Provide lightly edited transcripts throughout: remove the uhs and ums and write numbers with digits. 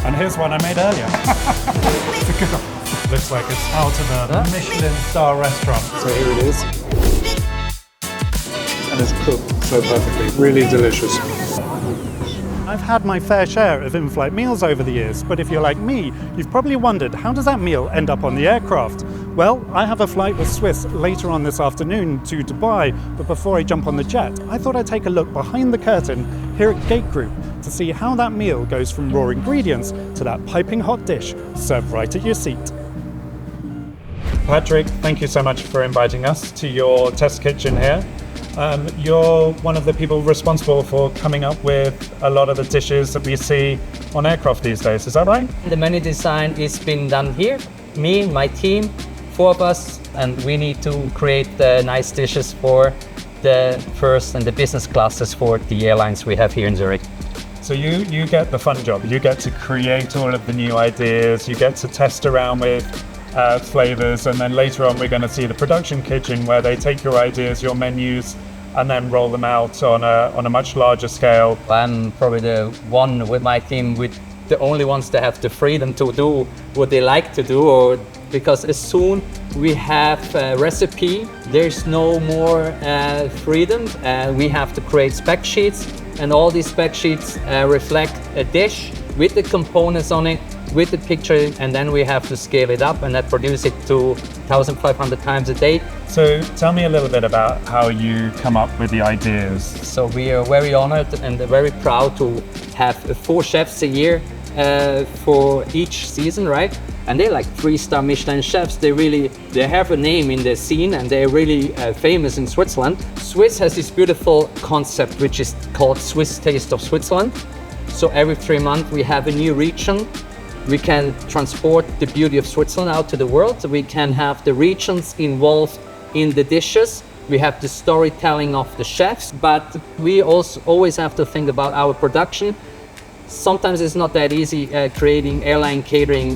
And here's one I made earlier. It's a good one. Looks like it's out of a Michelin star restaurant. So here it is. And it's cooked so perfectly. Really delicious. I've had my fair share of in-flight meals over the years, but if you're like me, you've probably wondered, how does that meal end up on the aircraft? Well, I have a flight with Swiss later on this afternoon to Dubai, but before I jump on the jet, I thought I'd take a look behind the curtain here at Gate Group to see how that meal goes from raw ingredients to that piping hot dish served right at your seat. Patrick, thank you so much for inviting us to your test kitchen here. You're one of the people responsible for coming up with a lot of the dishes that we see on aircraft these days, is that right? The menu design is being done here. Me, my team, 4 of us, and we need to create nice dishes for the first and the business classes for the airlines we have here in Zurich. So you get the fun job. You get to create all of the new ideas. You get to test around with flavors, and then later on we're going to see the production kitchen where they take your ideas, your menus, and then roll them out on a much larger scale. I'm probably the one with my team with the only ones that have the freedom to do what they like to do, or because as soon we have a recipe, there's no more freedom. We have to create spec sheets, and all these spec sheets reflect a dish with the components on it, with the picture, and then we have to scale it up and then produce it to 1,500 times a day. So tell me a little bit about how you come up with the ideas. So we are very honored and very proud to have 4 chefs a year for each season, right? And they're like 3-star Michelin chefs. They have a name in the scene, and they're really famous in Switzerland. Swiss has this beautiful concept which is called Swiss Taste of Switzerland. So every 3 months we have a new region. We can transport the beauty of Switzerland out to the world. We can have the regions involved in the dishes. We have the storytelling of the chefs, but we also always have to think about our production. Sometimes it's not that easy creating airline catering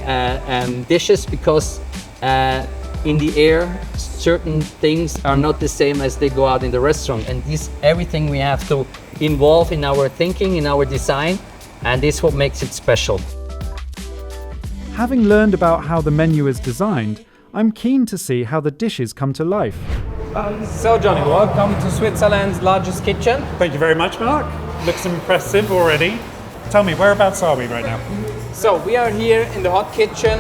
dishes, because in the air, certain things are not the same as they go out in the restaurant. And everything we have to involve in our thinking, in our design, and this is what makes it special. Having learned about how the menu is designed, I'm keen to see how the dishes come to life. So Johnny, welcome to Switzerland's largest kitchen. Thank you very much, Mark. Looks impressive already. Tell me, whereabouts are we right now? So we are here in the hot kitchen,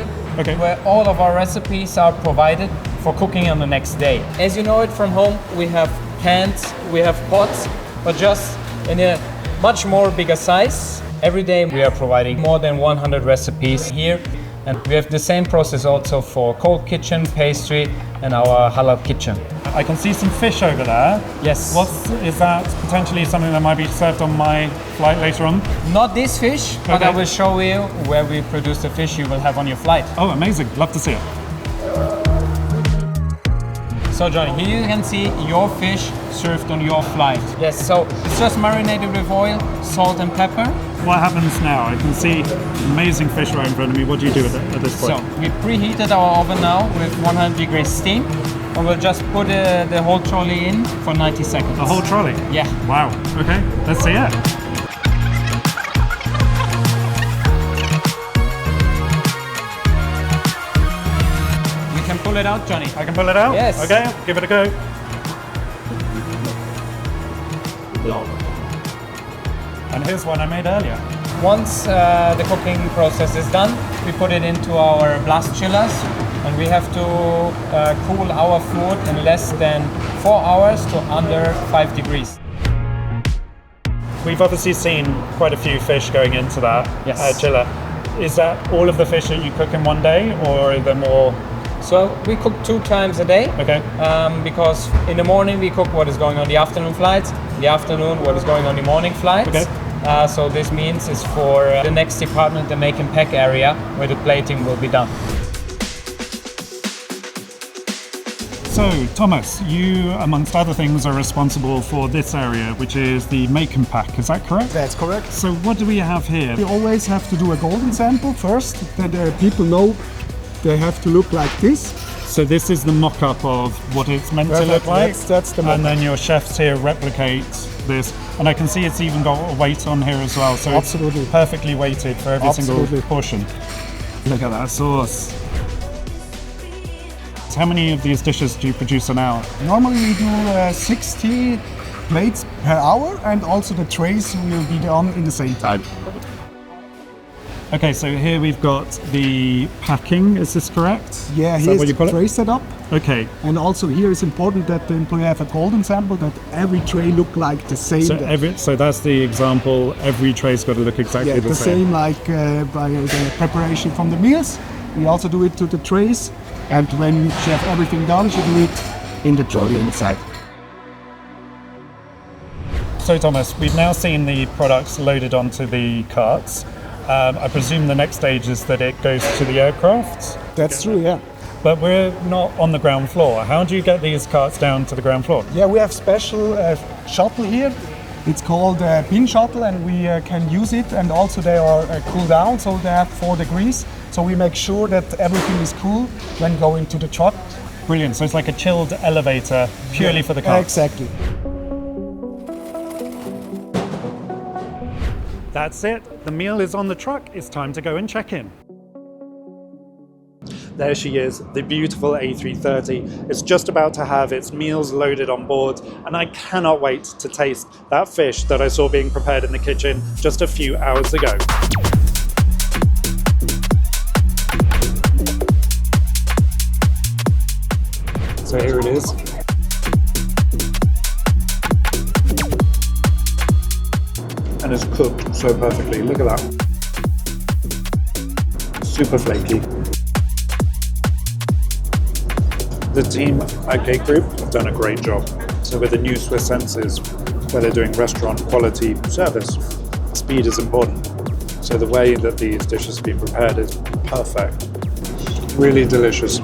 where all of our recipes are provided for cooking on the next day. As you know it from home, we have pans, we have pots, but just in a much more bigger size. Every day we are providing more than 100 recipes here. And we have the same process also for cold kitchen, pastry, and our halal kitchen. I can see some fish over there. Yes. Is that potentially something that might be served on my flight later on? Not this fish, but I will show you where we produce the fish you will have on your flight. Oh, amazing. Love to see it. So Johnny, here you can see your fish served on your flight. Yes, so it's just marinated with oil, salt and pepper. What happens now? I can see amazing fish right in front of me. What do you do with it at this point? So we preheated our oven now with 100 degrees steam. And we'll just put the whole trolley in for 90 seconds. The whole trolley? Yeah. Wow. Okay, let's see it. We can pull it out, Johnny. I can pull it out? Yes. Okay, give it a go. And here's one I made earlier. Once the cooking process is done, we put it into our blast chillers, and we have to cool our food in less than 4 hours to under 5 degrees. We've obviously seen quite a few fish going into that chiller. Is that all of the fish that you cook in one day, or are there more? So we cook 2 times a day. Okay. Because in the morning we cook what is going on the afternoon flights, in the afternoon what is going on the morning flights. Okay. So this means it's for the next department, the make and pack area, where the plating will be done. So, Thomas, you, amongst other things, are responsible for this area, which is the make and pack. Is that correct? That's correct. So what do we have here? We always have to do a golden sample first, that people know they have to look like this. So this is the mock-up of what it's meant to look like? That's the mock-up. And then your chefs here replicate this. And I can see it's even got a weight on here as well, so Absolutely. it's perfectly weighted for every Absolutely. single portion. Look at that sauce. So how many of these dishes do you produce an hour? Normally we do 60 plates per hour, and also the trays will be done in the same time. Okay, so here we've got the packing, is this correct? Yeah, Is that here's what you the call it? tray setup. Okay, And also here it's important that the employee have a golden sample, that every tray look like the same. so that's the example, every tray's got to look exactly Yeah, the the same. same like by the preparation from the meals. We also do it to the trays, and when you have everything done, you do it in the tray inside. So Thomas, we've now seen the products loaded onto the carts. I presume the next stage is that it goes to the aircraft, That's true, yeah. but we're not on the ground floor. How do you get these carts down to the ground floor? Yeah, we have special shuttle here. It's called a bin shuttle, and we can use it. And also they are cooled down, so they have 4 degrees. So we make sure that everything is cool when going to the truck. Brilliant, so it's like a chilled elevator purely for the carts. Exactly. That's it, the meal is on the truck, it's time to go and check in. There she is, the beautiful A330. It's just about to have its meals loaded on board, and I cannot wait to taste that fish that I saw being prepared in the kitchen just a few hours ago. So here it is. And it's cooked so perfectly. Look at that. Super flaky. The team at Cake Group have done a great job. So with the new Swiss senses, where they're doing restaurant quality service, speed is important. So the way that these dishes have been prepared is perfect. Really delicious.